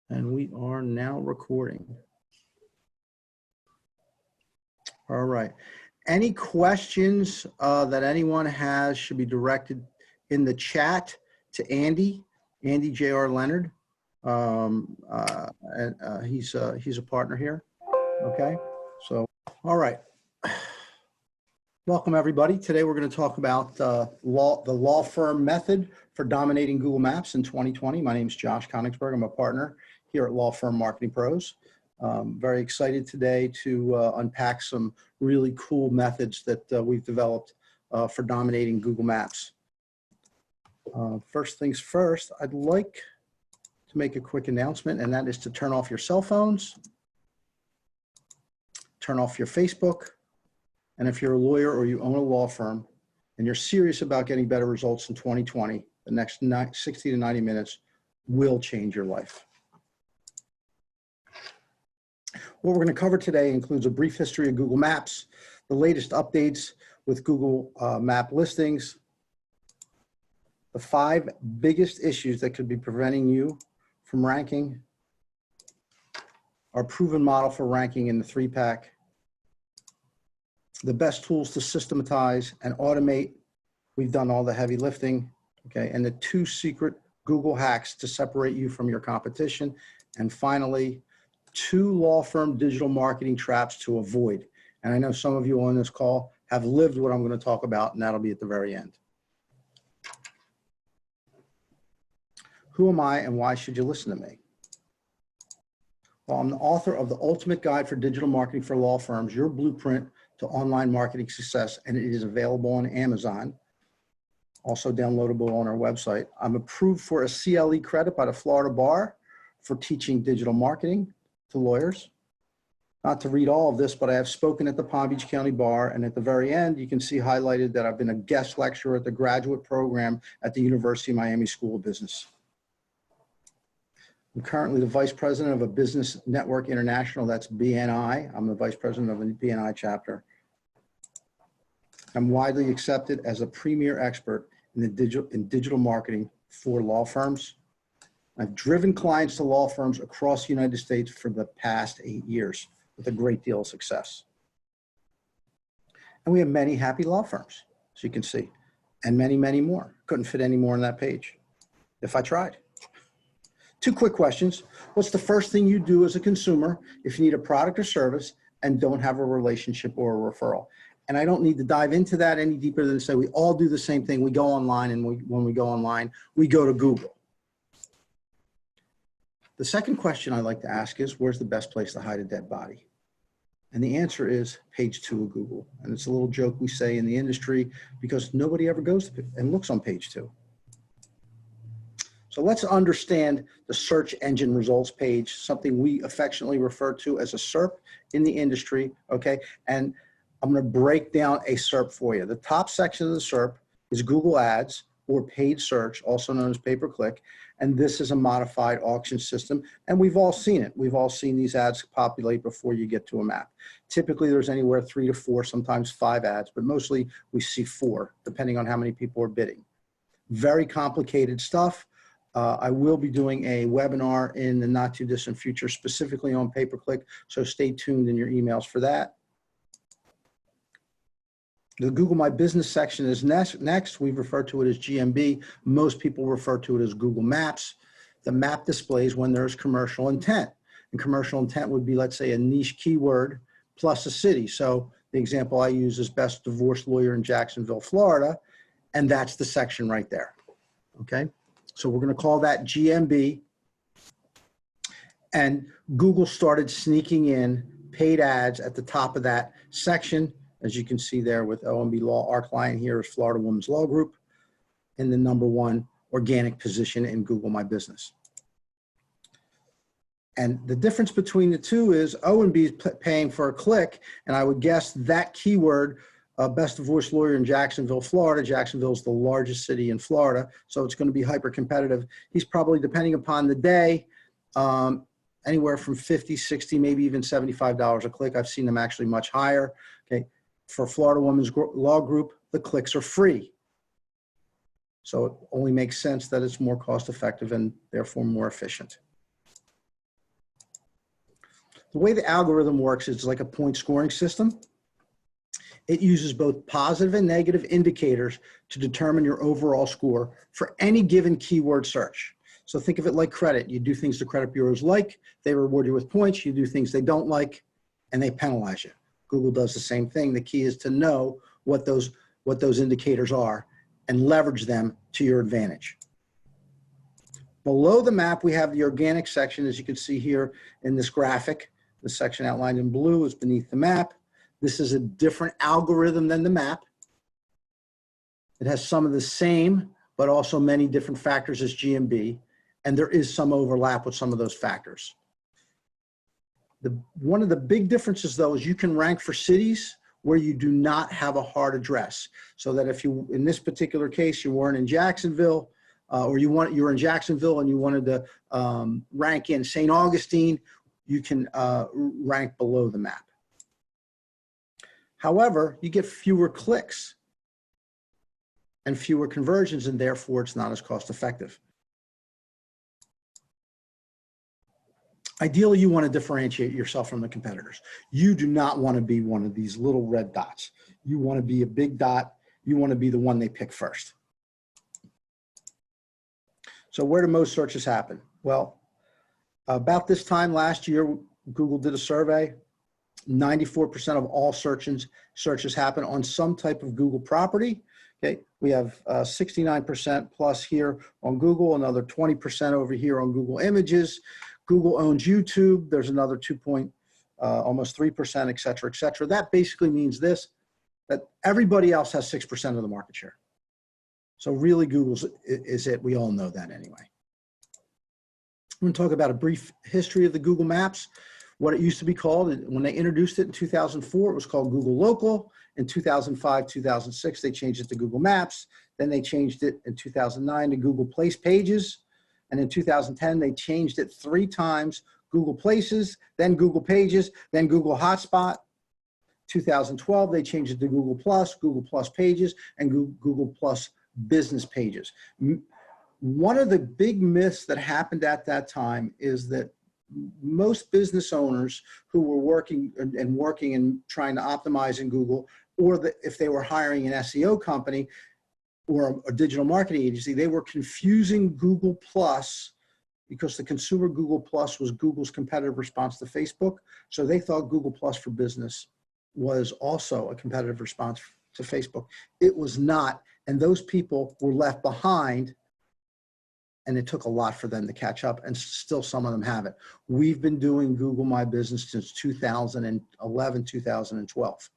And we are now recording. All right. Any questions that anyone has should be directed in the chat to Andy J.R. Leonard. He's a partner here. Okay. So, all right. Welcome, everybody. Today we're going to talk about the law firm method for dominating Google Maps in 2020. My name is Josh Konigsberg. I'm a partner here at Law Firm Marketing Pros. Very excited today to unpack some really cool methods that we've developed for dominating Google Maps. First things first, I'd like to make a quick announcement, and that is to turn off your cell phones, turn off your Facebook, and if you're a lawyer or you own a law firm and you're serious about getting better results in 2020, the next 60 to 90 minutes will change your life. What we're going to cover today includes a brief history of Google Maps, the latest updates with Google Map listings, the 5 biggest issues that could be preventing you from ranking, our proven model for ranking in the 3-pack, the best tools to systematize and automate. We've done all the heavy lifting, okay, and the 2 secret Google hacks to separate you from your competition. And finally, 2 law firm digital marketing traps to avoid. And I know some of you on this call have lived what I'm going to talk about, and that'll be at the very end. Who am I and why should you listen to me? Well, I'm the author of The Ultimate Guide for Digital Marketing for Law Firms, Your Blueprint to Online Marketing Success, and it is available on Amazon, also downloadable on our website. I'm approved for a CLE credit by the Florida Bar for teaching digital marketing to lawyers. Not to read all of this, but I have spoken at the Palm Beach County Bar, and at the very end, you can see highlighted that I've been a guest lecturer at the graduate program at the University of Miami School of Business. I'm currently the vice president of a Business Network International, that's BNI. I'm the vice president of a BNI chapter. I'm widely accepted as a premier expert in digital marketing for law firms. I've driven clients to law firms across the United States for the past 8 years with a great deal of success. And we have many happy law firms, as you can see, and many, many more. Couldn't fit any more on that page if I tried. 2 quick questions. What's the first thing you do as a consumer if you need a product or service and don't have a relationship or a referral? And I don't need to dive into that any deeper than to say we all do the same thing. We go online, and when we go online, we go to Google. The second question I like to ask is, where's the best place to hide a dead body? And the answer is page 2 of Google. And it's a little joke we say in the industry because nobody ever goes and looks on page 2. So let's understand the search engine results page, something we affectionately refer to as a SERP in the industry, okay? And I'm going to break down a SERP for you. The top section of the SERP is Google Ads or paid search, also known as pay-per-click. And this is a modified auction system. And we've all seen it. We've all seen these ads populate before you get to a map. Typically, there's anywhere 3 to 4, sometimes 5 ads, but mostly we see 4, depending on how many people are bidding. Very complicated stuff. I will be doing a webinar in the not too distant future, specifically on pay-per-click. So stay tuned in your emails for that. The Google My Business section is next. We refer to it as GMB. Most people refer to it as Google Maps. The map displays when there's commercial intent. And commercial intent would be, let's say, a niche keyword plus a city. So the example I use is best divorce lawyer in Jacksonville, Florida. And that's the section right there. Okay? So we're going to call that GMB. And Google started sneaking in paid ads at the top of that section. As you can see there with OMB Law, our client here is Florida Women's Law Group in the #1 organic position in Google My Business. And the difference between the two is OMB is paying for a click, and I would guess that keyword, best divorce lawyer in Jacksonville, Florida. Jacksonville is the largest city in Florida, so it's going to be hyper competitive. He's probably, depending upon the day, anywhere from $50, $60, maybe even $75 a click. I've seen them actually much higher. Okay. For Florida Women's Law Group, the clicks are free. So it only makes sense that it's more cost effective and therefore more efficient. The way the algorithm works is like a point scoring system. It uses both positive and negative indicators to determine your overall score for any given keyword search. So think of it like credit. You do things the credit bureaus like, they reward you with points. You do things they don't like, and they penalize you. Google does the same thing. The key is to know what those indicators are and leverage them to your advantage. Below the map, we have the organic section, as you can see here in this graphic. The section outlined in blue is beneath the map. This is a different algorithm than the map. It has some of the same, but also many different factors as GMB, and there is some overlap with some of those factors. One of the big differences, though, is you can rank for cities where you do not have a hard address. So that if you, in this particular case, you weren't in Jacksonville, or you were in Jacksonville and you wanted to rank in St. Augustine, you can rank below the map. However, you get fewer clicks and fewer conversions, and therefore it's not as cost effective. Ideally, you want to differentiate yourself from the competitors. You do not want to be one of these little red dots. You want to be a big dot. You want to be the one they pick first. So where do most searches happen? Well, about this time last year, Google did a survey. 94% of all searches happen on some type of Google property. Okay, we have 69% plus here on Google, another 20% over here on Google Images. Google owns YouTube. There's another almost 3%, et cetera, et cetera. That basically means this, that everybody else has 6% of the market share. So really Google's is it. We all know that anyway. I'm going to talk about a brief history of the Google Maps. What it used to be called, when they introduced it in 2004, it was called Google Local. In 2005, 2006, they changed it to Google Maps. Then they changed it in 2009 to Google Place Pages. And in 2010, they changed it 3 times, Google Places, then Google Pages, then Google Hotspot. 2012, they changed it to Google Plus Pages, and Google Plus Business Pages. One of the big myths that happened at that time is that most business owners who were working and trying to optimize in Google, or if they were hiring an SEO company or a digital marketing agency, they were confusing Google Plus because the consumer Google Plus was Google's competitive response to Facebook. So they thought Google Plus for Business was also a competitive response to Facebook. It was not, and those people were left behind. And it took a lot for them to catch up, and still some of them haven't. We've been doing Google My Business since 2011, 2012.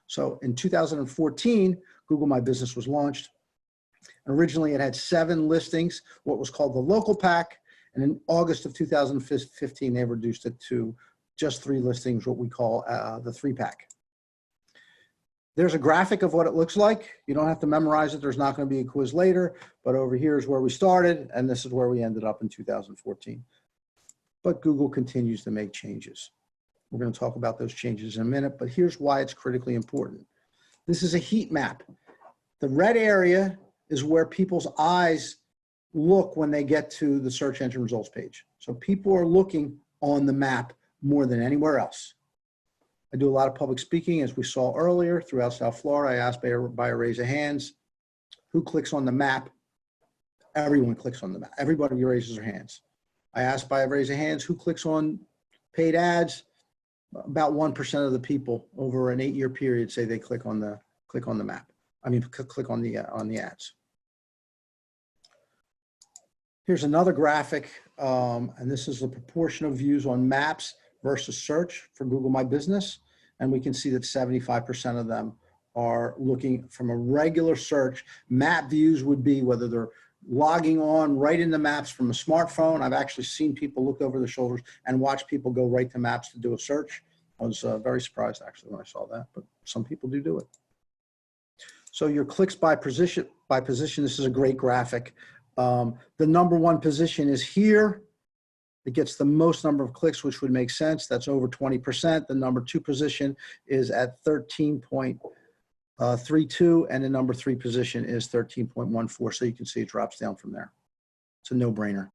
So in 2014, Google My Business was launched. And originally it had 7 listings, what was called the local pack. And in August of 2015, they reduced it to just 3 listings, what we call the 3-pack. There's a graphic of what it looks like. You don't have to memorize it. There's not going to be a quiz later, but over here is where we started, and this is where we ended up in 2014. But Google continues to make changes. We're going to talk about those changes in a minute, but here's why it's critically important. This is a heat map. The red area is where people's eyes look when they get to the search engine results page. So people are looking on the map more than anywhere else. I do a lot of public speaking, as we saw earlier, throughout South Florida. I asked by a raise of hands, who clicks on the map? Everyone clicks on the map. Everybody raises their hands. I asked by a raise of hands, who clicks on paid ads? About 1% of the people over an 8-year period say they click on the map. I mean, click on the ads. Here's another graphic, and this is the proportion of views on maps versus search for Google My Business. And we can see that 75% of them are looking from a regular search. Map views would be whether they're logging on right into maps from a smartphone. I've actually seen people look over their shoulders and watch people go right to maps to do a search. I was very surprised actually when I saw that, but some people do it. So your clicks by position, this is a great graphic. The number 1 position is here. It gets the most number of clicks, which would make sense. That's over 20%. The number 2 position is at 13.32, and the number 3 position is 13.14. So you can see it drops down from there. It's a no-brainer.